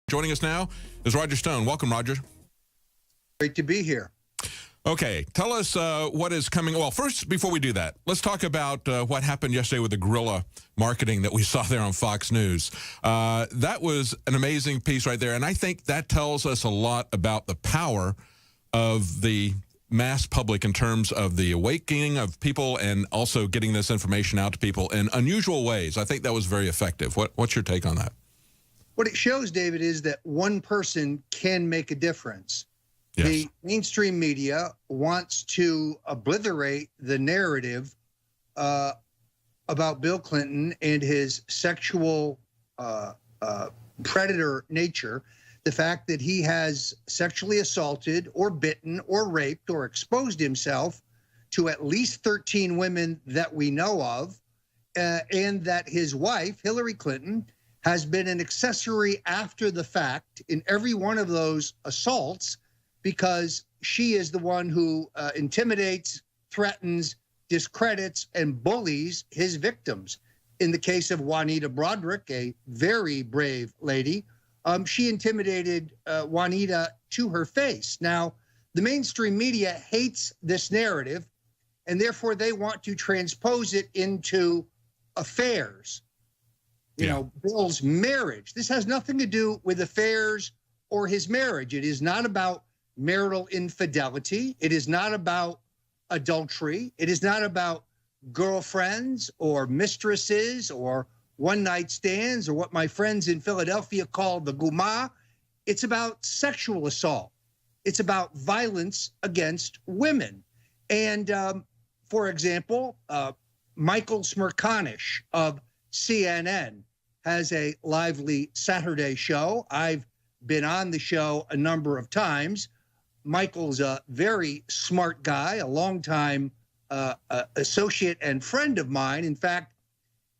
Joining us now is Roger Stone. Welcome, Roger. Great to be here. Okay, tell us what is coming. Well, first, before we do that, let's talk about what happened yesterday with the guerrilla marketing that we saw there on Fox News. That was an amazing piece right there, and I think that tells us a lot about the power of the mass public in terms of the awakening of people and also getting this information out to people in unusual ways. I think that was very effective. What's your take on that? What it shows, David, is that one person can make a difference. Yes. The mainstream media wants to obliterate the narrative about Bill Clinton and his sexual predator nature. The fact that he has sexually assaulted or bitten or raped or exposed himself to at least 13 women that we know of, and that his wife, Hillary Clinton, has been an accessory after the fact in every one of those assaults, because she is the one who intimidates, threatens, discredits, and bullies his victims. In the case of Juanita Broaddrick, a very brave lady, she intimidated Juanita to her face. Now, the mainstream media hates this narrative, and therefore they want to transpose it into affairs. You know, Bill's marriage. This has nothing to do with affairs or his marriage. It is not about marital infidelity. It is not about adultery. It is not about girlfriends or mistresses or one-night stands or what my friends in Philadelphia call the guma. It's about sexual assault. It's about violence against women. And for example, Michael Smerconish of CNN has a lively Saturday show. I've been on the show a number of times. Michael's a very smart guy, a longtime associate and friend of mine. In fact,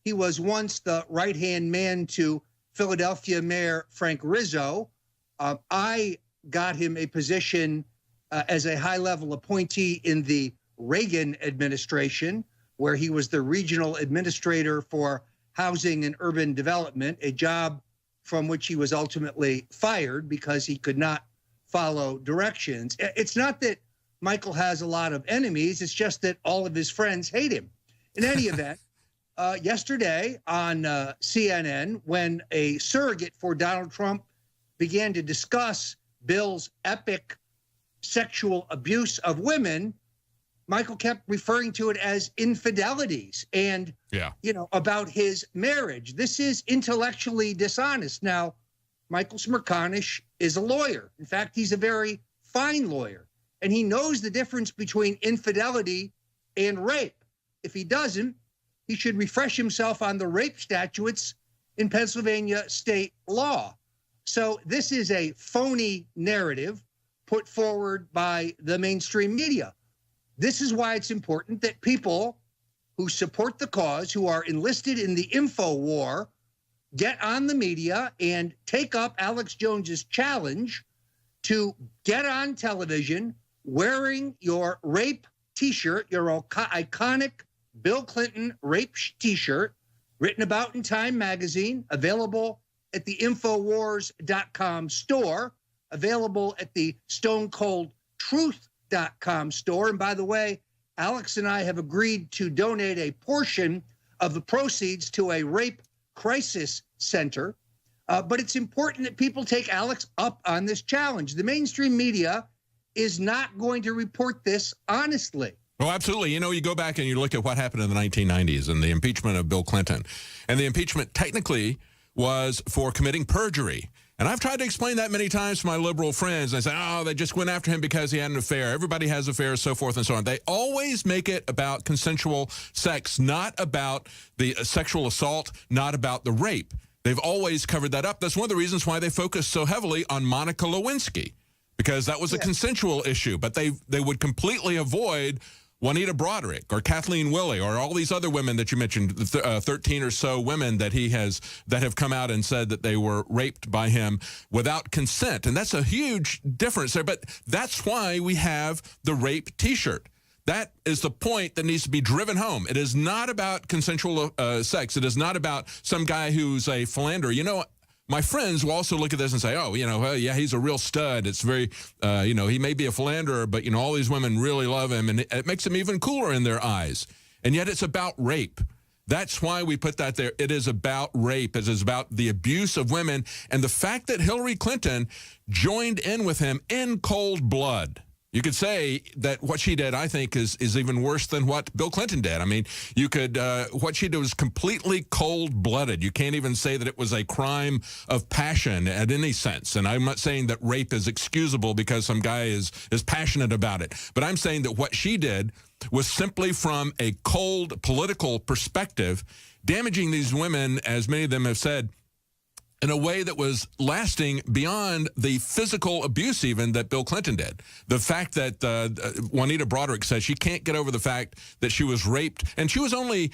he was once the right-hand man to Philadelphia Mayor Frank Rizzo. I got him a position as a high-level appointee in the Reagan administration, where he was the regional administrator for housing and urban development, a job from which he was ultimately fired because he could not follow directions. It's not that Michael has a lot of enemies. It's just that all of his friends hate him. In any event, yesterday on CNN, when a surrogate for Donald Trump began to discuss Bill's epic sexual abuse of women, Michael kept referring to it as infidelities and, you know, about his marriage. This is intellectually dishonest. Now, Michael Smerconish is a lawyer. In fact, he's a very fine lawyer, and he knows the difference between infidelity and rape. If he doesn't, he should refresh himself on the rape statutes in Pennsylvania state law. So this is a phony narrative put forward by the mainstream media. This is why it's important that people who support the cause, who are enlisted in the info war, get on the media and take up Alex Jones's challenge to get on television wearing your rape T-shirt, your iconic Bill Clinton rape T-shirt, written about in Time magazine, available at the Infowars.com store, available at the StoneColdTruth.com store. And by the way, Alex and I have agreed to donate a portion of the proceeds to a rape crisis center. But it's important that people take Alex up on this challenge. The mainstream media is not going to report this honestly. Oh, absolutely. You know, you go back and you look at what happened in the 1990s and the impeachment of Bill Clinton. And the impeachment technically was for committing perjury. And I've tried to explain that many times to my liberal friends. I say, oh, they just went after him because he had an affair. Everybody has affairs, so forth and so on. They always make it about consensual sex, not about the sexual assault, not about the rape. They've always covered that up. That's one of the reasons why they focus so heavily on Monica Lewinsky, because that was a consensual issue. But they would completely avoid Juanita Broaddrick or Kathleen Willey or all these other women that you mentioned, 13 or so women that that have come out and said that they were raped by him without consent. And that's a huge difference there. But that's why we have the rape T-shirt. That is the point that needs to be driven home. It is not about consensual sex. It is not about some guy who's a philanderer. You know, my friends will also look at this and say, oh, yeah, he's a real stud. It's very, he may be a philanderer, but, all these women really love him, and it makes him even cooler in their eyes. And yet it's about rape. That's why we put that there. It is about rape. It is about the abuse of women. And the fact that Hillary Clinton joined in with him in cold blood. You could say that what she did, I think, is even worse than what Bill Clinton did. I mean, what she did was completely cold-blooded. You can't even say that it was a crime of passion in any sense. And I'm not saying that rape is excusable because some guy is passionate about it. But I'm saying that what she did was simply from a cold political perspective, damaging these women, as many of them have said, in a way that was lasting beyond the physical abuse even that Bill Clinton did. The fact that Juanita Broderick says she can't get over the fact that she was raped, and she was only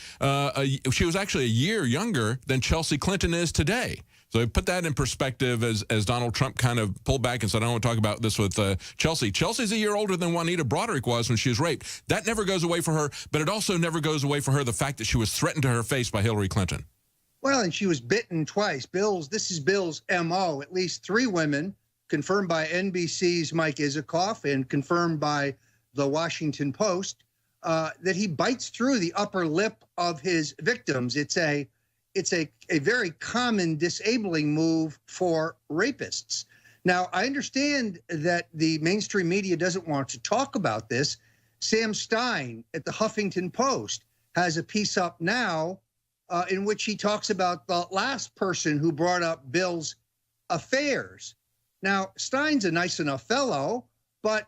she was actually a year younger than Chelsea Clinton is today. So put that in perspective as Donald Trump kind of pulled back and said, I don't want to talk about this with Chelsea. Chelsea's a year older than Juanita Broderick was when she was raped. That never goes away for her, but it also never goes away for her the fact that she was threatened to her face by Hillary Clinton. Well, and she was bitten twice. This is Bill's MO. At least 3 women, confirmed by NBC's Mike Isikoff and confirmed by the Washington Post, that he bites through the upper lip of his victims. It's a very common disabling move for rapists. Now, I understand that the mainstream media doesn't want to talk about this. Sam Stein at the Huffington Post has a piece up now in which he talks about the last person who brought up Bill's affairs. Now, Stein's a nice enough fellow, but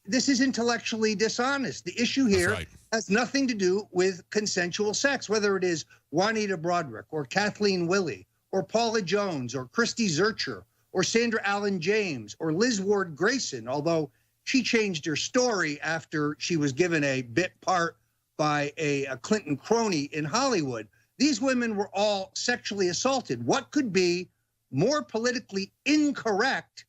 this is intellectually dishonest. The issue here has nothing to do with consensual sex, whether it is Juanita Broderick or Kathleen Willey or Paula Jones or Christy Zurcher or Sandra Allen James or Liz Ward Grayson, although she changed her story after she was given a bit part by a Clinton crony in Hollywood. These women were all sexually assaulted. What could be more politically incorrect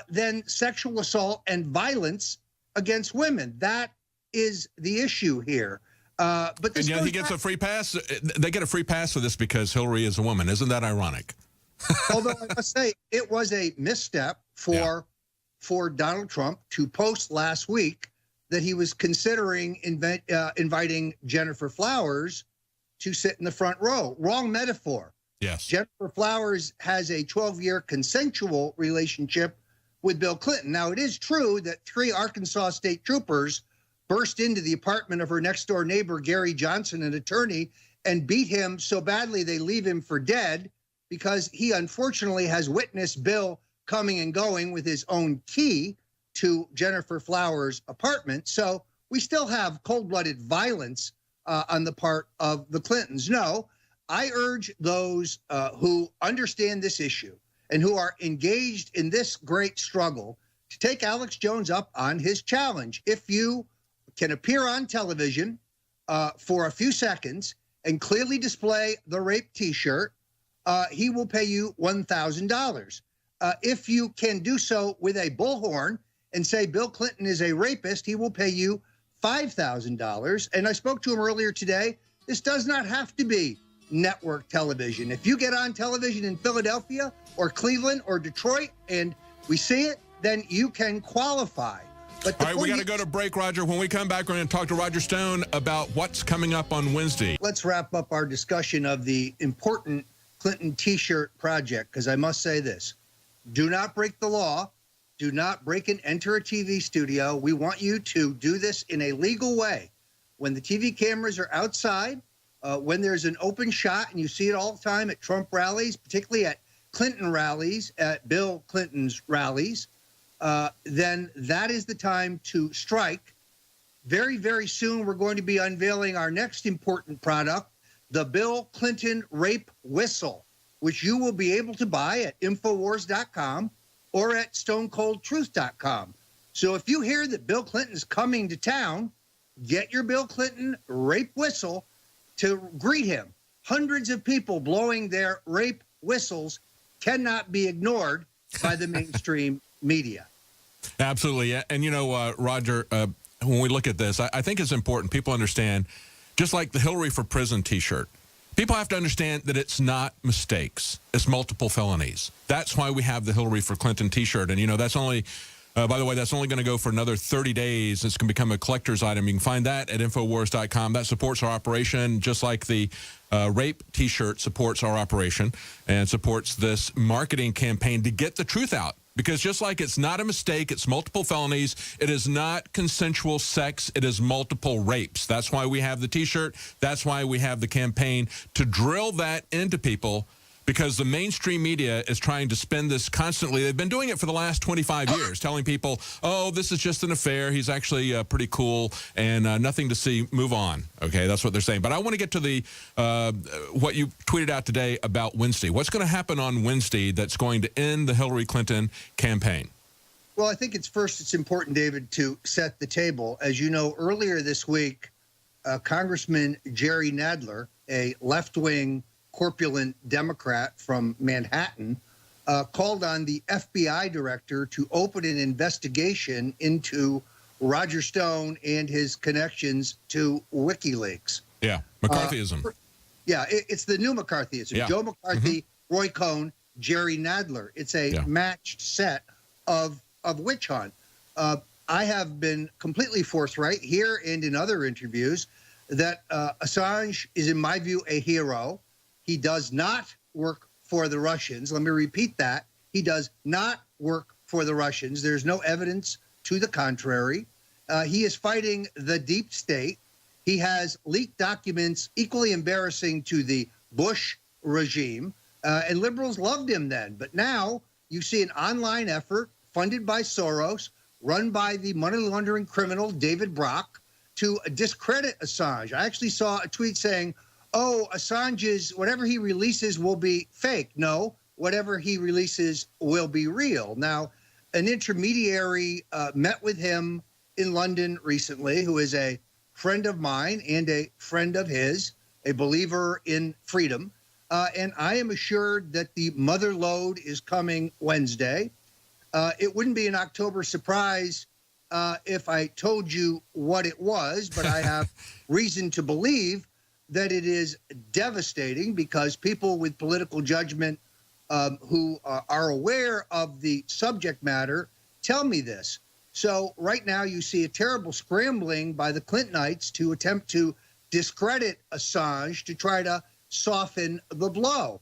than sexual assault and violence against women? That is the issue here. But this he gets a free pass. They get a free pass for this because Hillary is a woman. Isn't that ironic? Although I must say it was a misstep for Donald Trump to post last week that he was considering inviting Jennifer Flowers to sit in the front row. Wrong metaphor. Yes. Jennifer Flowers has a 12-year consensual relationship with Bill Clinton. Now, it is true that 3 Arkansas state troopers burst into the apartment of her next-door neighbor, Gary Johnson, an attorney, and beat him so badly they leave him for dead because he unfortunately has witnessed Bill coming and going with his own key to Jennifer Flowers' apartment. So we still have cold-blooded violence on the part of the Clintons. No, I urge those who understand this issue and who are engaged in this great struggle to take Alex Jones up on his challenge. If you can appear on television for a few seconds and clearly display the rape T-shirt, he will pay you $1,000. If you can do so with a bullhorn and say Bill Clinton is a rapist, he will pay you $5,000. And I spoke to him earlier today. This does not have to be network television. If you get on television in Philadelphia or Cleveland or Detroit and we see it, then you can qualify. But all right, we got to go to break, Roger. When we come back, we're going to talk to Roger Stone about what's coming up on Wednesday. Let's wrap up our discussion of the important Clinton T-shirt project, because I must say this. Do not break the law. Do not break and enter a TV studio. We want you to do this in a legal way. When the TV cameras are outside, when there's an open shot, and you see it all the time at Trump rallies, particularly at Clinton rallies, at Bill Clinton's rallies, then that is the time to strike. Very, very soon, we're going to be unveiling our next important product, the Bill Clinton Rape Whistle, which you will be able to buy at Infowars.com or at StoneColdTruth.com. So if you hear that Bill Clinton's coming to town, get your Bill Clinton rape whistle to greet him. Hundreds of people blowing their rape whistles cannot be ignored by the mainstream media. Absolutely. And, you know, Roger, when we look at this, I think it's important people understand, just like the Hillary for Prison T-shirt, People have to understand that it's not mistakes. It's multiple felonies. That's why we have the Hillary for Clinton T-shirt. And, that's only, by the way, that's only going to go for another 30 days. It's going to become a collector's item. You can find that at Infowars.com. That supports our operation, just like the rape T-shirt supports our operation and supports this marketing campaign to get the truth out. Because just like it's not a mistake, it's multiple felonies. It is not consensual sex. It is multiple rapes. That's why we have the T-shirt. That's why we have the campaign to drill that into people, because the mainstream media is trying to spin this constantly. They've been doing it for the last 25 years, telling people, oh, this is just an affair. He's actually pretty cool and nothing to see. Move on. Okay, that's what they're saying. But I want to get to the what you tweeted out today about Wednesday. What's going to happen on Wednesday that's going to end the Hillary Clinton campaign? Well, I think it's important, David, to set the table. As you know, earlier this week, Congressman Jerry Nadler, a left-wing corpulent Democrat from Manhattan, called on the FBI director to open an investigation into Roger Stone and his connections to WikiLeaks. Yeah, McCarthyism. It's the new McCarthyism. Yeah. Joe McCarthy, Roy Cohn, Jerry Nadler. It's a matched set of witch hunt. I have been completely forthright here and in other interviews that Assange is, in my view, a hero. He does not work for the Russians. Let me repeat that. He does not work for the Russians. There's no evidence to the contrary. He is fighting the deep state. He has leaked documents equally embarrassing to the Bush regime, and liberals loved him then. But now you see an online effort funded by Soros, run by the money laundering criminal David Brock, to discredit Assange. I actually saw a tweet saying, oh, Assange's, whatever he releases will be fake. No, whatever he releases will be real. Now, an intermediary met with him in London recently, who is a friend of mine and a friend of his, a believer in freedom. And I am assured that the mother lode is coming Wednesday. It wouldn't be an October surprise if I told you what it was, but I have reason to believe that it is devastating, because people with political judgment who are aware of the subject matter tell me this. So right now you see a terrible scrambling by the Clintonites to attempt to discredit Assange to try to soften the blow.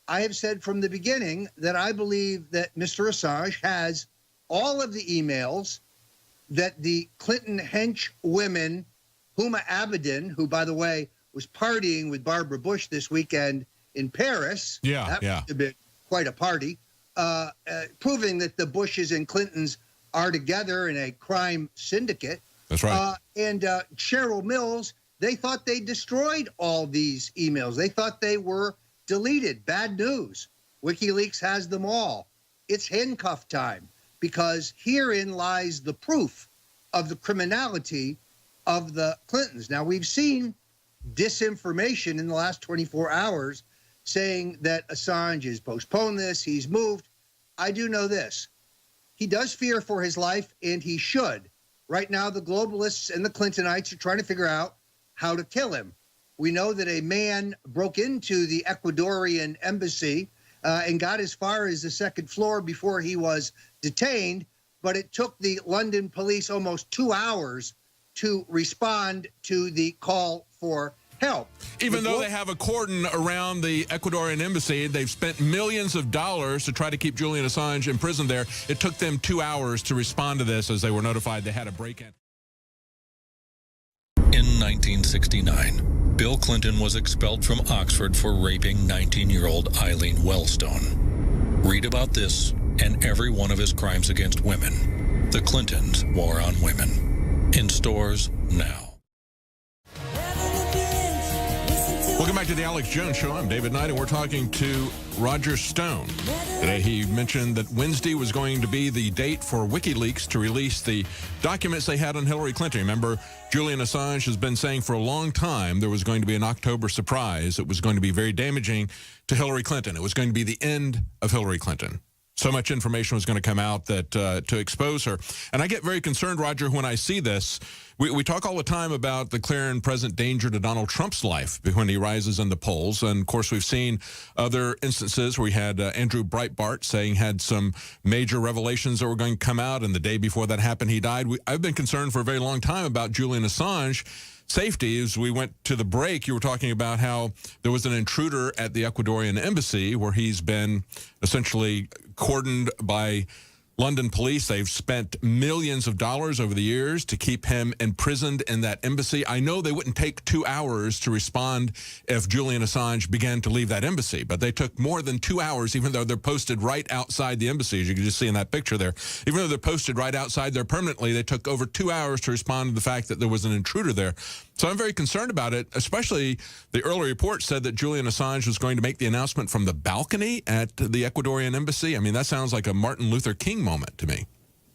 I have said from the beginning that I believe that Mr. Assange has all of the emails that the Clinton hench women, Huma Abedin, who, by the way, was partying with Barbara Bush this weekend in Paris. That must have been quite a party, proving that the Bushes and Clintons are together in a crime syndicate. That's right. And Cheryl Mills, they thought they destroyed all these emails. They thought they were deleted. Bad news. WikiLeaks has them all. It's handcuff time, because herein lies the proof of the criminality of the Clintons. Now, we've seen disinformation in the last 24 hours saying that Assange has postponed this, he's moved. I do know this. He does fear for his life, and he should. Right now, the globalists and the Clintonites are trying to figure out how to kill him. We know that a man broke into the Ecuadorian embassy and got as far as the second floor before he was detained, but it took the London police almost 2 hours to respond to the call for help. Even though they have a cordon around the Ecuadorian embassy, they've spent millions of dollars to try to keep Julian Assange imprisoned there. It took them 2 hours to respond to this, as they were notified they had a break-in. In 1969, Bill Clinton was expelled from Oxford for raping 19-year-old Eileen Wellstone. Read about this and every one of his crimes against women. The Clintons' War on Women. In stores now. Welcome back to the Alex Jones Show. I'm David Knight, and we're talking to Roger Stone. Today he mentioned that Wednesday was going to be the date for WikiLeaks to release the documents they had on Hillary Clinton. Remember, Julian Assange has been saying for a long time there was going to be an October surprise. It was going to be very damaging to Hillary Clinton. It was going to be the end of Hillary Clinton. So much information was going to come out that to expose her. And I get very concerned, Roger, when I see this. We talk all the time about the clear and present danger to Donald Trump's life when he rises in the polls. And, of course, we've seen other instances where we had Andrew Breitbart saying had some major revelations that were going to come out, and the day before that happened, he died. I've been concerned for a very long time about Julian Assange safety. As we went to the break, you were talking about how there was an intruder at the Ecuadorian embassy where he's been essentially cordoned by London police. They've spent millions of dollars over the years to keep him imprisoned in that embassy. I know they wouldn't take 2 hours to respond if Julian Assange began to leave that embassy, but they took more than 2 hours, even though they're posted right outside the embassy, as you can just see in that picture there. Even though they're posted right outside there permanently, they took over 2 hours to respond to the fact that there was an intruder there. So I'm very concerned about it, especially the early report said that Julian Assange was going to make the announcement from the balcony at the Ecuadorian embassy. I mean, that sounds like a Martin Luther King moment to me.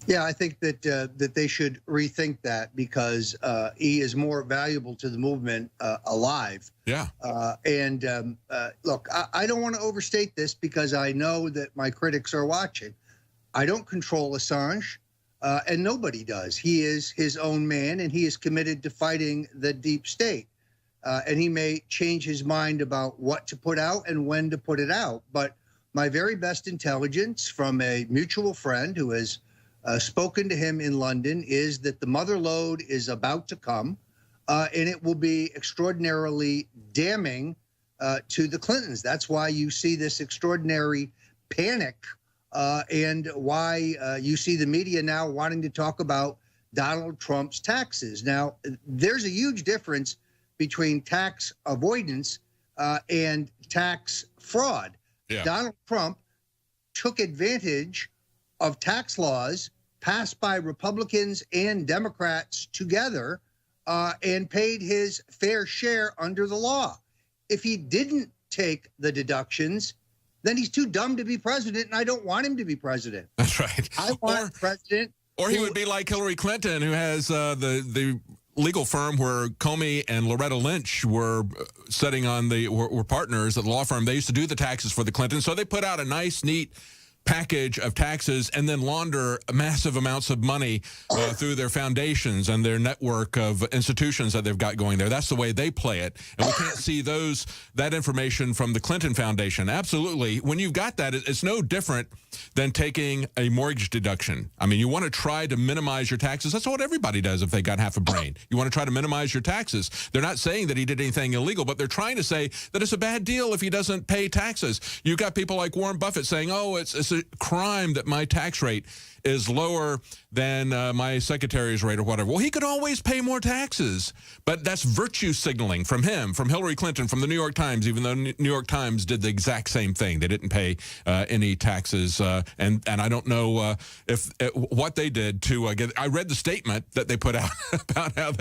Yeah, I think that they should rethink that because he is more valuable to the movement alive. Yeah. Look, I don't want to overstate this because I know that my critics are watching. I don't control Assange. And nobody does. He is his own man, and he is committed to fighting the deep state. And he may change his mind about what to put out and when to put it out. But my very best intelligence from a mutual friend who has spoken to him in London is that the mother lode is about to come, and it will be extraordinarily damning to the Clintons. That's why you see this extraordinary panic and why you see the media now wanting to talk about Donald Trump's taxes. Now, there's a huge difference between tax avoidance and tax fraud. Yeah. Donald Trump took advantage of tax laws passed by Republicans and Democrats together and paid his fair share under the law. If he didn't take the deductions, then he's too dumb to be president, and I don't want him to be president. That's right. I want a president. Or he would be like Hillary Clinton, who has the legal firm where Comey and Loretta Lynch were sitting on were partners at the law firm. They used to do the taxes for the Clintons, so they put out a nice, neat package of taxes and then launder massive amounts of money through their foundations and their network of institutions that they've got going there. That's the way they play it. And we can't see that information from the Clinton Foundation. Absolutely. When you've got that, it's no different than taking a mortgage deduction. I mean, you want to try to minimize your taxes. That's what everybody does if they got half a brain. You want to try to minimize your taxes. They're not saying that he did anything illegal, but they're trying to say that it's a bad deal if he doesn't pay taxes. You've got people like Warren Buffett saying, oh, it's a crime that my tax rate is lower than my secretary's rate or whatever. Well, he could always pay more taxes, but that's virtue signaling from him, from Hillary Clinton, from the New York Times, even though New York Times did the exact same thing. They didn't pay any taxes, and I don't know what they did to get. I read the statement that they put out about how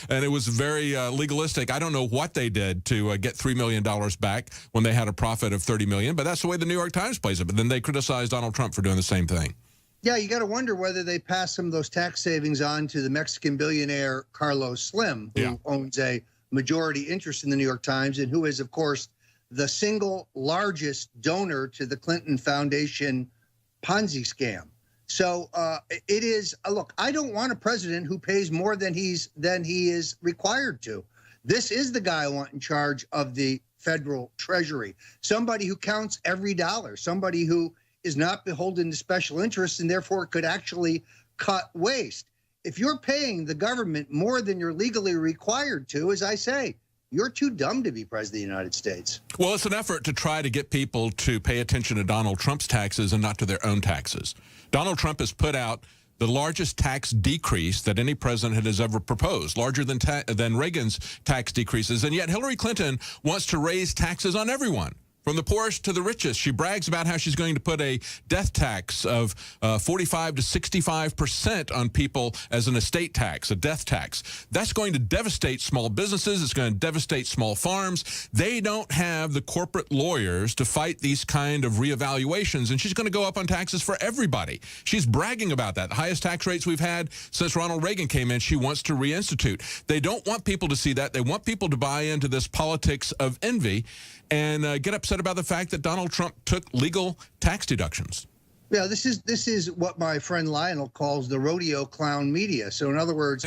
and it was very legalistic. I don't know what they did to get $3 million back when they had a profit of $30 million, but that's the way the New York Times plays it. But then they criticized Donald Trump for doing the same thing. Yeah, you got to wonder whether they pass some of those tax savings on to the Mexican billionaire Carlos Slim, who owns a majority interest in the New York Times and who is, of course, the single largest donor to the Clinton Foundation Ponzi scam. So it is, look, I don't want a president who pays more than he is required to. This is the guy I want in charge of the federal treasury, somebody who counts every dollar, somebody who is not beholden to special interests and therefore could actually cut waste. If you're paying the government more than you're legally required to, as I say, you're too dumb to be president of the United States. Well, it's an effort to try to get people to pay attention to Donald Trump's taxes and not to their own taxes. Donald Trump has put out the largest tax decrease that any president has ever proposed, larger than Reagan's tax decreases. And yet Hillary Clinton wants to raise taxes on everyone, from the poorest to the richest. She brags about how she's going to put a death tax of 45 to 65% on people as an estate tax, a death tax. That's going to devastate small businesses. It's going to devastate small farms. They don't have the corporate lawyers to fight these kind of reevaluations, and she's going to go up on taxes for everybody. She's bragging about that. The highest tax rates we've had since Ronald Reagan came in, she wants to reinstitute. They don't want people to see that. They want people to buy into this politics of envy and get upset about the fact that Donald Trump took legal tax deductions. Yeah, this is what my friend Lionel calls the rodeo clown media. So in other words,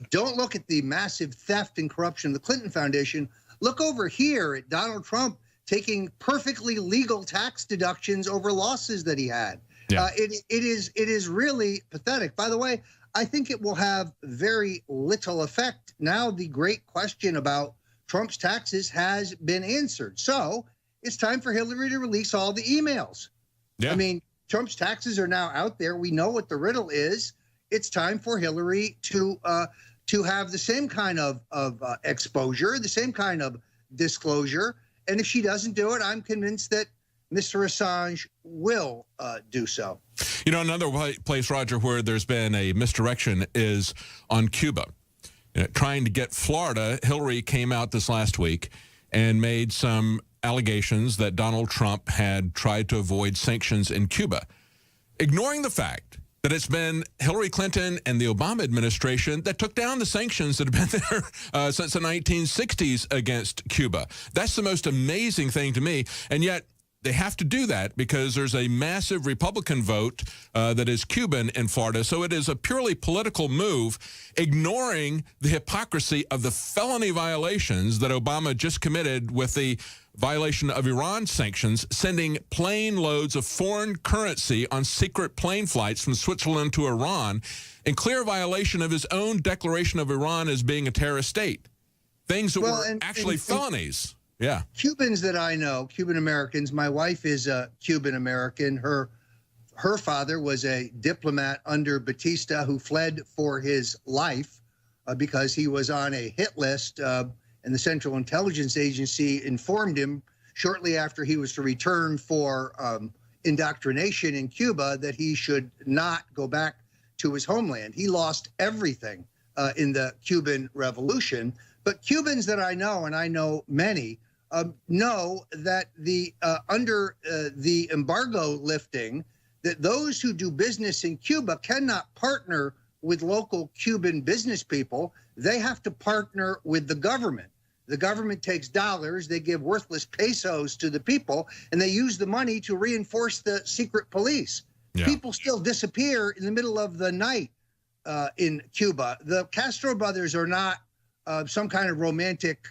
don't look at the massive theft and corruption of the Clinton Foundation. Look over here at Donald Trump taking perfectly legal tax deductions over losses that he had. Yeah. It is really pathetic. By the way, I think it will have very little effect. Now the great question about Trump's taxes has been answered. So it's time for Hillary to release all the emails. Yeah. I mean, Trump's taxes are now out there. We know what the riddle is. It's time for Hillary to have the same kind of exposure, the same kind of disclosure. And if she doesn't do it, I'm convinced that Mr. Assange will do so. You know, another place, Roger, where there's been a misdirection is on Cuba. Trying to get Florida, Hillary came out this last week and made some allegations that Donald Trump had tried to avoid sanctions in Cuba, ignoring the fact that it's been Hillary Clinton and the Obama administration that took down the sanctions that have been there since the 1960s against Cuba. That's the most amazing thing to me, and yet they have to do that because there's a massive Republican vote that is Cuban in Florida. So it is a purely political move, ignoring the hypocrisy of the felony violations that Obama just committed with the violation of Iran sanctions, sending plane loads of foreign currency on secret plane flights from Switzerland to Iran, in clear violation of his own declaration of Iran as being a terrorist state. Things that were actually felonies. Yeah. Cubans that I know, Cuban Americans, my wife is a Cuban American. Her father was a diplomat under Batista who fled for his life because he was on a hit list. And the Central Intelligence Agency informed him shortly after he was to return for indoctrination in Cuba that he should not go back to his homeland. He lost everything in the Cuban Revolution. But Cubans that I know, and I know many, know that under the embargo lifting, that those who do business in Cuba cannot partner with local Cuban business people. They have to partner with the government. The government takes dollars, they give worthless pesos to the people, and they use the money to reinforce the secret police. Yeah. People still disappear in the middle of the night in Cuba. The Castro brothers are not some kind of romantic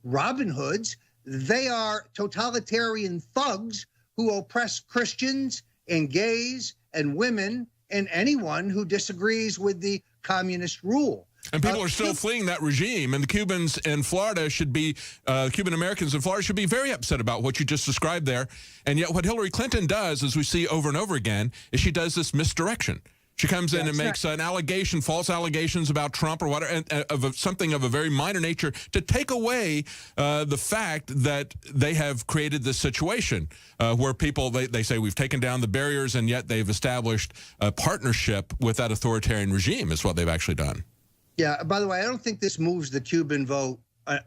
Robin Hoods. They are totalitarian thugs who oppress Christians and gays and women and anyone who disagrees with the communist rule. And people are still fleeing that regime, and the Cubans in Florida should be, Cuban Americans in Florida should be very upset about what you just described there. And yet what Hillary Clinton does, as we see over and over again, is she does this misdirection. She comes in and makes an allegation, false allegations about Trump or whatever, of something of a very minor nature to take away the fact that they have created this situation where people, they say we've taken down the barriers, and yet they've established a partnership with that authoritarian regime is what they've actually done. Yeah, by the way, I don't think this moves the Cuban vote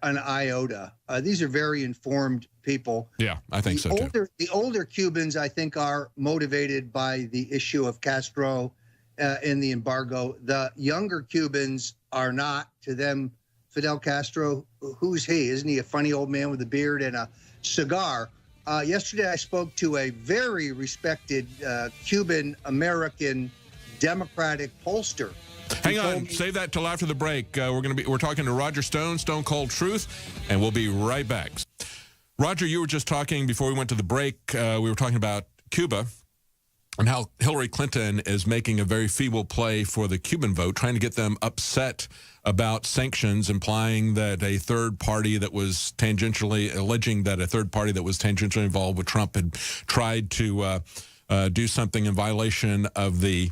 an iota. These are very informed people. Yeah, I think so too. The older Cubans, I think, are motivated by the issue of Castro in the embargo. The younger Cubans are not. To them, Fidel Castro, who's he? Isn't he a funny old man with a beard and a cigar? Yesterday, I spoke to a very respected Cuban American Democratic pollster. Hang on, save that till after the break. We're talking to Roger Stone, Stone Cold Truth, and we'll be right back. Roger, you were just talking before we went to the break. We were talking about Cuba and how Hillary Clinton is making a very feeble play for the Cuban vote, trying to get them upset about sanctions, implying that a third party that was alleging that a third party that was tangentially involved with Trump had tried to do something in violation of the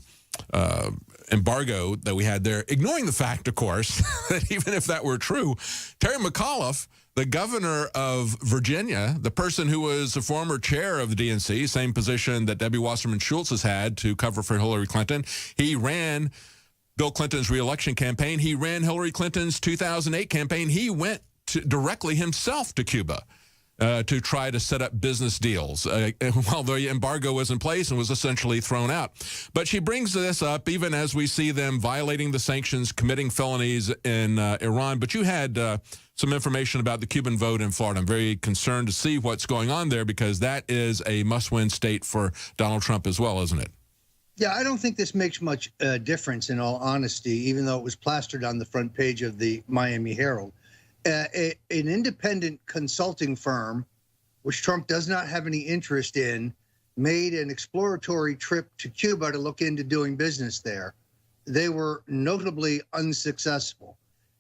embargo that we had there, ignoring the fact, of course, that even if that were true, Terry McAuliffe, the governor of Virginia, the person who was the former chair of the DNC, same position that Debbie Wasserman Schultz has had to cover for Hillary Clinton, he ran Bill Clinton's reelection campaign. He ran Hillary Clinton's 2008 campaign. He went directly himself to Cuba to try to set up business deals while the embargo was in place and was essentially thrown out. But she brings this up even as we see them violating the sanctions, committing felonies in Iran. But you had some information about the Cuban vote in Florida. I'm very concerned to see what's going on there because that is a must-win state for Donald Trump as well, isn't it? Yeah, I don't think this makes much difference, in all honesty, even though it was plastered on the front page of the Miami Herald. An independent consulting firm, which Trump does not have any interest in, made an exploratory trip to Cuba to look into doing business there. They were notably unsuccessful.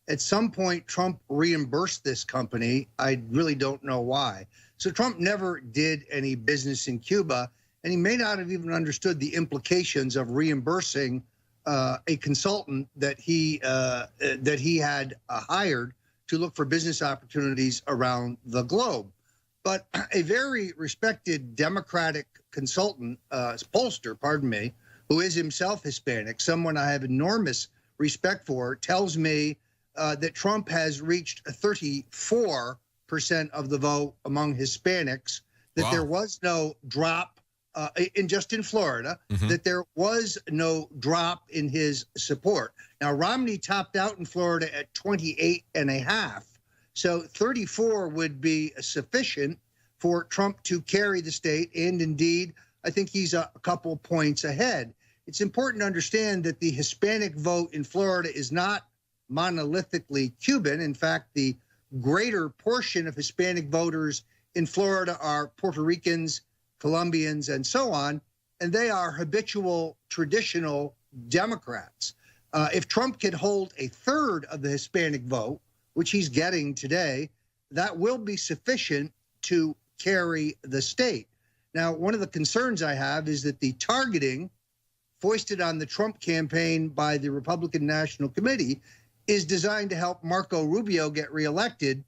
At some point, Trump reimbursed this company. I really don't know why. So Trump never did any business in Cuba, and he may not have even understood the implications of reimbursing a consultant that he had hired to look for business opportunities around the globe. But a very respected Democratic consultant, pollster, who is himself Hispanic, someone I have enormous respect for, tells me that Trump has reached 34% of the vote among Hispanics, that Wow. there was no drop in Florida, that there was no drop in his support. Now, Romney topped out in Florida at 28.5. So 34 would be sufficient for Trump to carry the state. And indeed, I think he's a couple points ahead. It's important to understand that the Hispanic vote in Florida is not monolithically Cuban. In fact, the greater portion of Hispanic voters in Florida are Puerto Ricans, Colombians, and so on, and they are habitual, traditional Democrats. If Trump can hold a third of the Hispanic vote, which he's getting today, that will be sufficient to carry the state. Now, one of the concerns I have is that the targeting foisted on the Trump campaign by the Republican National Committee is designed to help Marco Rubio get reelected,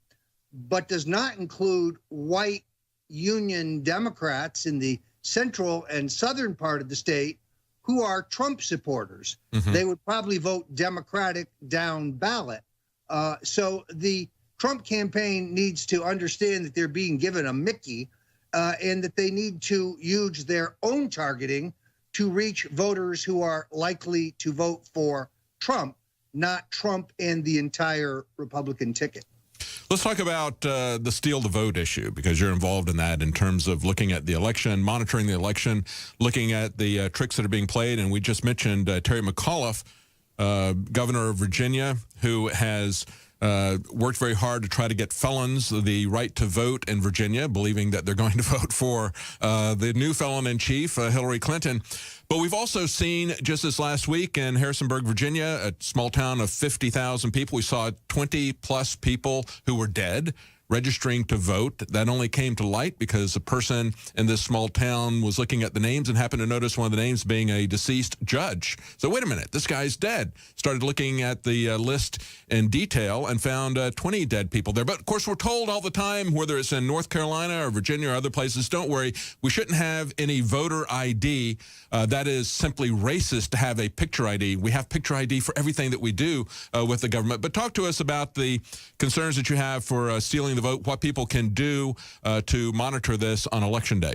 but does not include white Union Democrats in the central and southern part of the state who are Trump supporters. They would probably vote Democratic down ballot. So the Trump campaign needs to understand that they're being given a Mickey and that they need to use their own targeting to reach voters who are likely to vote for Trump, not Trump and the entire Republican ticket. Let's talk about the steal the vote issue, because you're involved in that in terms of looking at the election, monitoring the election, looking at the tricks that are being played. And we just mentioned Terry McAuliffe, governor of Virginia, who has worked very hard to try to get felons the right to vote in Virginia, believing that they're going to vote for the new felon-in-chief, Hillary Clinton. But we've also seen just this last week in Harrisonburg, Virginia, a small town of 50,000 people, we saw 20-plus people who were dead registering to vote. That only came to light because a person in this small town was looking at the names and happened to notice one of the names being a deceased judge. So wait a minute, this guy's dead. Started looking at the list in detail and found 20 dead people there. But of course, we're told all the time, whether it's in North Carolina or Virginia or other places, don't worry, we shouldn't have any voter ID. That is simply racist to have a picture ID. We have picture ID for everything that we do with the government. But talk to us about the concerns that you have for stealing the vote, what people can do to monitor this on Election Day.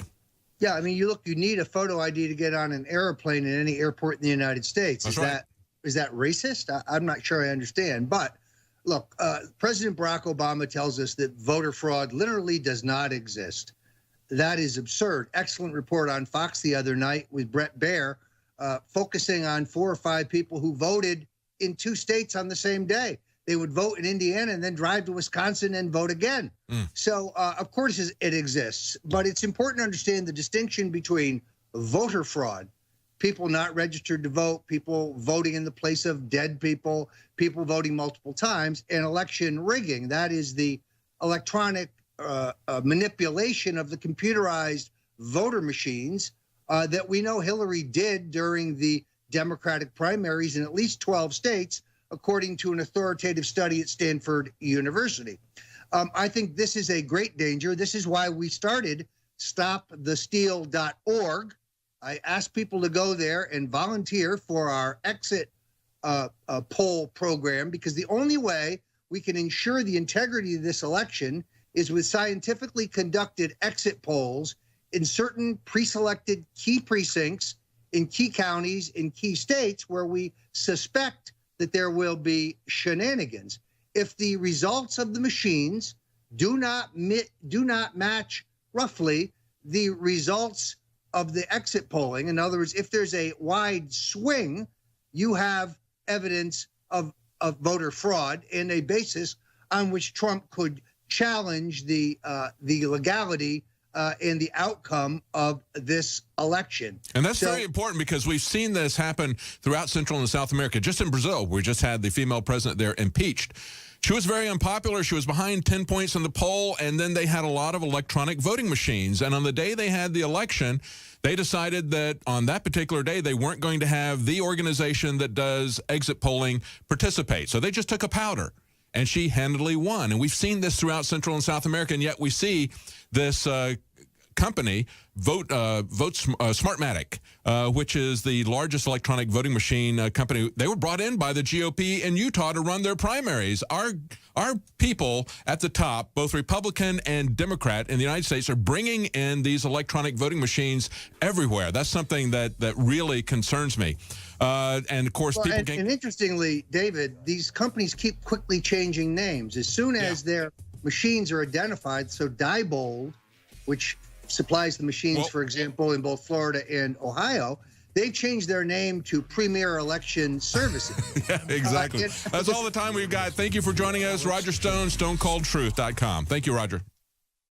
Yeah, I mean, you need a photo ID to get on an airplane in any airport in the United States. That's right. Is that racist? I'm not sure I understand. But look, President Barack Obama tells us that voter fraud literally does not exist. That is absurd. Excellent report on Fox the other night with Brett Baer, focusing on 4 or 5 people who voted in 2 states on the same day. They would vote in Indiana and then drive to Wisconsin and vote again. So, of course, it exists. But it's important to understand the distinction between voter fraud, people not registered to vote, people voting in the place of dead people, people voting multiple times, and election rigging. That is the electronic manipulation of the computerized voter machines that we know Hillary did during the Democratic primaries in at least 12 states, according to an authoritative study at Stanford University. I think this is a great danger. This is why we started stopthesteal.org. I asked people to go there and volunteer for our exit poll program, because the only way we can ensure the integrity of this election is with scientifically conducted exit polls in certain pre-selected key precincts in key counties in key states where we suspect that there will be shenanigans. If the results of the machines do not match roughly the results of the exit polling, in other words, if there's a wide swing, you have evidence of voter fraud and a basis on which Trump could challenge the legality and the outcome of this election. And that's very important because we've seen this happen throughout Central and South America. Just in Brazil, we just had the female president there impeached. She was very unpopular. She was behind 10 points in the poll, and then they had a lot of electronic voting machines. And on the day they had the election, they decided that on that particular day, they weren't going to have the organization that does exit polling participate. So they just took a powder, and she handily won. And we've seen this throughout Central and South America, and yet we see this company, Smartmatic, which is the largest electronic voting machine company. They were brought in by the GOP in Utah to run their primaries. Our people at the top, both Republican and Democrat in the United States, are bringing in these electronic voting machines everywhere. That's something that really concerns me. And of course, people and interestingly, David, these companies keep quickly changing names. As soon as their machines are identified, so Diebold, which supplies the machines, for example, in both Florida and Ohio, they changed their name to Premier Election Services. Yeah, exactly. That's all the time we've got. Thank you for joining us. Roger Stone, StoneColdTruth.com. Thank you, Roger.